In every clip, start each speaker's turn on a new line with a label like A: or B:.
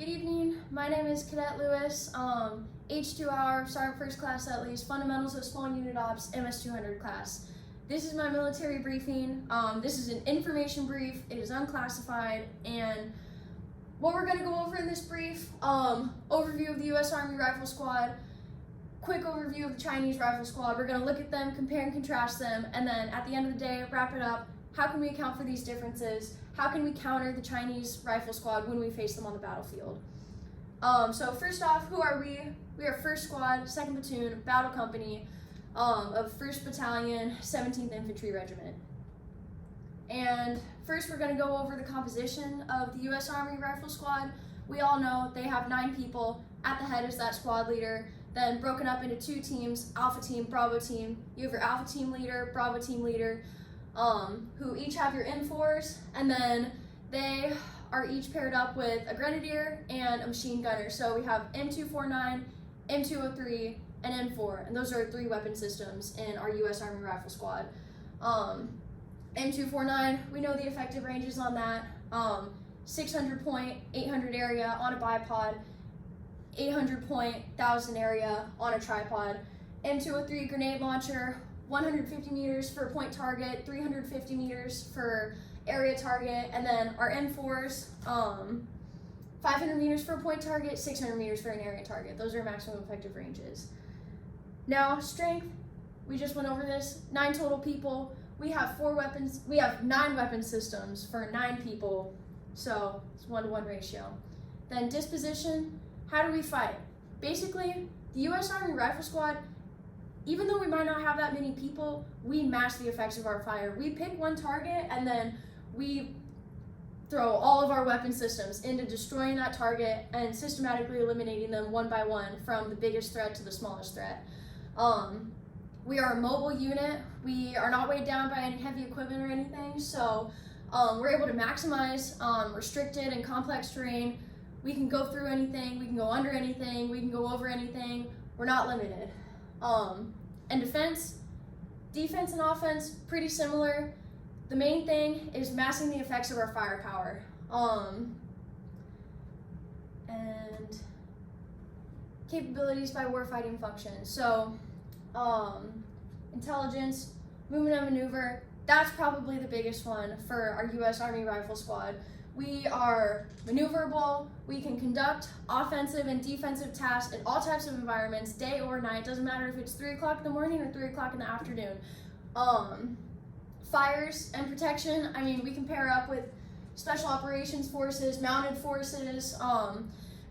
A: Good evening, my name is Cadet Lewis, H2R, Sergeant First Class at least, Fundamentals of Small Unit Ops, MS200 class. This is my military briefing. This is an information brief, it is unclassified, and what we're going to go over in this brief, overview of the U.S. Army Rifle Squad, quick overview of the Chinese Rifle Squad. We're going to look at them, compare and contrast them, and then at the end of the day, wrap it up. How can we account for these differences? How can we counter the Chinese Rifle Squad when we face them on the battlefield? So first off, who are we? We are 1st Squad, 2nd Platoon, Battle Company of 1st Battalion, 17th Infantry Regiment. And first we're going to go over the composition of the U.S. Army Rifle Squad. We all know they have 9 people. At the head is that squad leader, then broken up into 2 teams, Alpha Team, Bravo Team. You have your Alpha Team leader, Bravo Team leader, who each have your M4s, and then they are each paired up with a grenadier and a machine gunner. So we have M249, M203, and M4, and those are 3 weapon systems in our U.S. Army Rifle Squad. M249, we know the effective ranges on that, 600 point, 800 area on a bipod, 800 point, 1000 area on a tripod. M203 grenade launcher, 150 meters for a point target, 350 meters for area target, and then our M4s, 500 meters for a point target, 600 meters for an area target. Those are maximum effective ranges. Now, strength, we just went over this, 9 total people. We have 4 weapons, we have 9 weapon systems for 9 people, so it's 1-to-1 ratio. Then disposition, how do we fight? Basically, the U.S. Army Rifle Squad, even though we might not have that many people, we match the effects of our fire. We pick one target and then we throw all of our weapon systems into destroying that target and systematically eliminating them one by one from the biggest threat to the smallest threat. We are a mobile unit. We are not weighed down by any heavy equipment or anything, so we're able to maximize restricted and complex terrain. We can go through anything, we can go under anything, we can go over anything. We're not limited. And defense and offense, pretty similar. The main thing is masking the effects of our firepower. And capabilities by warfighting function. So, intelligence, movement and maneuver, that's probably the biggest one for our U.S. Army Rifle Squad. We are maneuverable, we can conduct offensive and defensive tasks in all types of environments, day or night, doesn't matter if it's 3 o'clock in the morning or 3 o'clock in the afternoon. Fires and protection, I mean, we can pair up with special operations forces, mounted forces,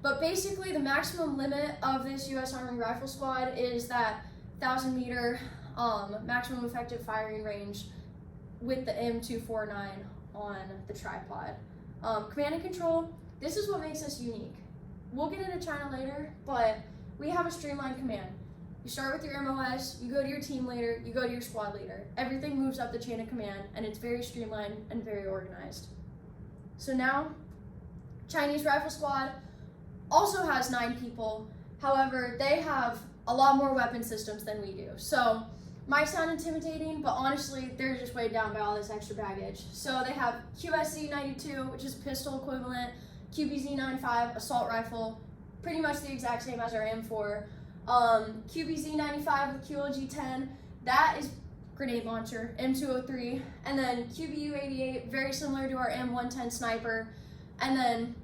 A: but basically the maximum limit of this U.S. Army Rifle Squad is that 1,000 meter maximum effective firing range with the M249 on the tripod. Command and control, this is what makes us unique. We'll get into China later, but we have a streamlined command. You start with your MOS, you go to your team leader, you go to your squad leader. Everything moves up the chain of command, and it's very streamlined and very organized. So now, Chinese Rifle Squad also has 9 people. However, they have a lot more weapon systems than we do. So, might sound intimidating, but honestly, they're just weighed down by all this extra baggage. So they have QSC-92, which is pistol equivalent, QBZ-95, assault rifle, pretty much the exact same as our M4. QBZ-95 with QLG-10, that is grenade launcher, M203, and then QBU-88, very similar to our M110 sniper. And then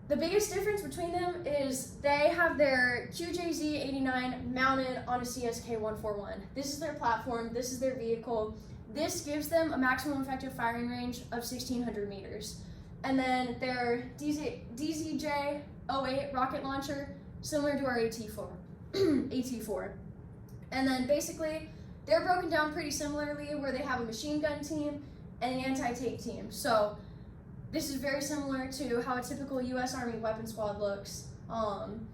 A: the biggest difference between them is they have their QJZ-89 mounted on a CSK-141. This is their platform, this is their vehicle. This gives them a maximum effective firing range of 1,600 meters. And then their DZJ-08 rocket launcher, similar to our AT-4. And then basically, they're broken down pretty similarly where they have a machine gun team and an anti-tank team. So this is very similar to how a typical U.S. Army weapon squad looks. And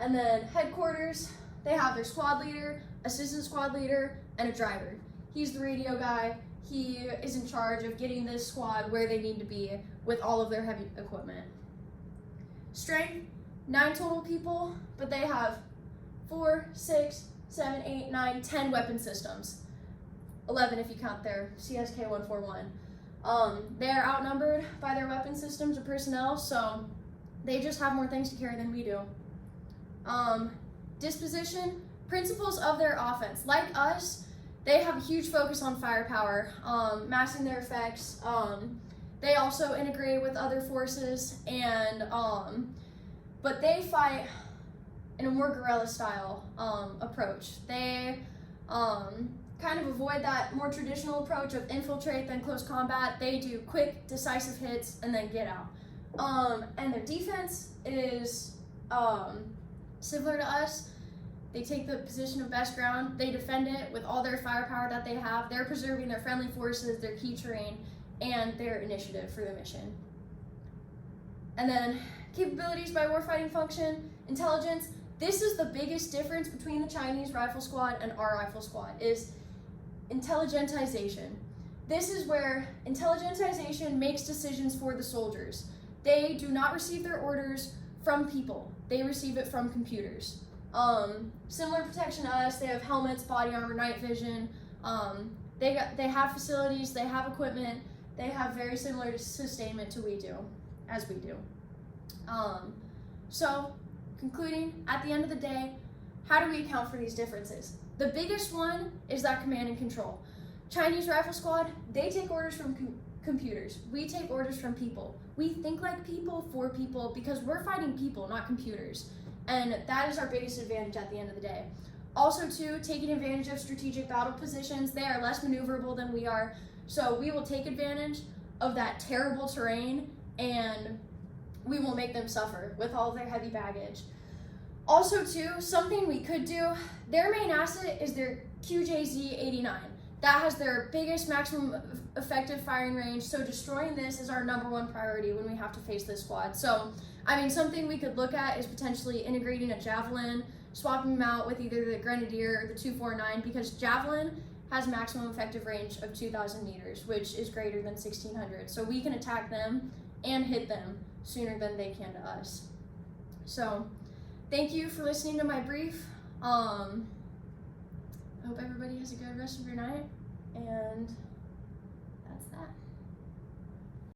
A: then headquarters, they have their squad leader, assistant squad leader, and a driver. He's the radio guy. He is in charge of getting this squad where they need to be with all of their heavy equipment. Strength, 9 total people, but they have 4, 6, 7, 8, 9, 10 weapon systems. 11 if you count their CSK-141. They are outnumbered by their weapon systems or personnel, so They just have more things to carry than we do. Disposition, principles of their offense. Like us, they have a huge focus on firepower, massing their effects. They also integrate with other forces, and but they fight in a more guerrilla style approach. They kind of avoid that more traditional approach of infiltrate then close combat. They do quick, decisive hits and then get out. And their defense is similar to us. They take the position of best ground. They defend it with all their firepower that they have. They're preserving their friendly forces, their key terrain, and their initiative for the mission. And then capabilities by warfighting function, intelligence. This is the biggest difference between the Chinese rifle squad and our rifle squad, is intelligentization. This is where intelligentization makes decisions for the soldiers. They do not receive their orders from people. They receive it from computers. Similar protection to us. They have helmets, body armor, night vision. They have facilities, they have equipment, they have very similar sustainment to as we do. So, concluding, at the end of the day, how do we account for these differences? The biggest one is that command and control. Chinese rifle squad, they take orders from computers. We take orders from people. We think like people for people because we're fighting people, not computers. And that is our biggest advantage at the end of the day. Also, too, taking advantage of strategic battle positions. They are less maneuverable than we are, so we will take advantage of that terrible terrain and we will make them suffer with all their heavy baggage. Also, too, something we could do, their main asset is their QJZ-89. That has their biggest maximum effective firing range, so destroying this is our #1 priority when we have to face this squad. So, I mean, something we could look at is potentially integrating a Javelin, swapping them out with either the Grenadier or the 249, because Javelin has maximum effective range of 2,000 meters, which is greater than 1,600. So we can attack them and hit them sooner than they can to us. So, thank you for listening to my brief. I hope everybody has a good rest of your night, and that's that.